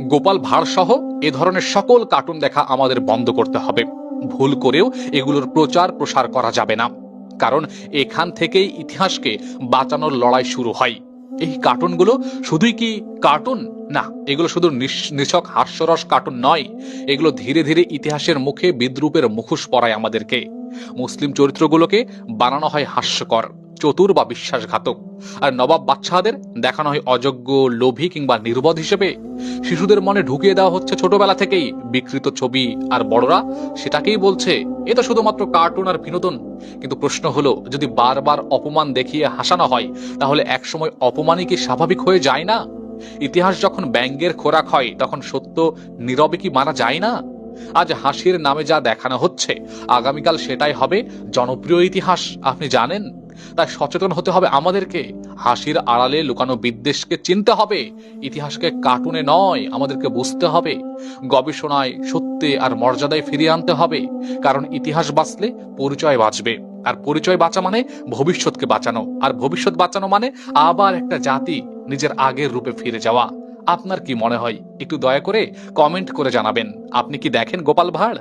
গোপাল ভাঁড় সহ এ ধরনের সকল কার্টুন দেখা আমাদের বন্ধ করতে হবে। ভুল করেও এগুলোর প্রচার প্রসার করা যাবে না, কারণ এখান থেকেই ইতিহাসকে বাঁচানোর লড়াই শুরু হয়। এই কার্টুনগুলো শুধুই কি কার্টুন? না, এগুলো শুধু নিছক হাস্যরস কার্টুন নয়, এগুলো ধীরে ধীরে ইতিহাসের মুখে বিদ্রুপের মুখোশ পরায় আমাদেরকে। মুসলিম চরিত্রগুলোকে বানানো হয় হাস্যকর, চতুর বা বিশ্বাসঘাতক, আর নবাব বাদশাহদের দেখানো হয় অযোগ্য, লোভী কিংবা নির্বোধ হিসেবে। শিশুদের মনে ঢুকিয়ে দেওয়া হচ্ছে ছোটবেলা থেকেই বিকৃত ছবি, আর বড়রা সেটাকেই বলছে এটা শুধুমাত্র কার্টুন আর বিনোদন। কিন্তু প্রশ্ন হলো, যদি বারবার অপমান দেখিয়ে হাসানো হয়, তাহলে একসময় অপমানই কি স্বাভাবিক হয়ে যায় না? ইতিহাস যখন ব্যঙ্গের খোরাক হয়, তখন সত্য নীরবে কি মারা যায় না? আজ হাসির নামে যা দেখানো হচ্ছে, আগামীকাল সেটাই হবে জনপ্রিয় ইতিহাস, আপনি জানেন। তাই সচেতন হতে হবে আমাদেরকে। হাসির আড়ালে লুকানো বিদ্বেষকে চিনতে হবে। ইতিহাসকে কার্টুনে নয়, আমাদেরকে বুঝতে হবে। গবেষণায়, সত্যে আর মর্যাদায় ফিরিয়ে আনতে হবে। কারণ ইতিহাস বাঁচলে পরিচয় বাঁচবে, আর পরিচয় বাঁচা মানে ভবিষ্যৎকে বাঁচানো, আর ভবিষ্যৎ বাঁচানো মানে আবার একটা জাতি নিজের আগের রূপে ফিরে যাওয়া। আপনার কি মনে হয়? একটু দয়া করে কমেন্ট করে জানাবেন। আপনি কি দেখেন গোপাল ভাঁড়?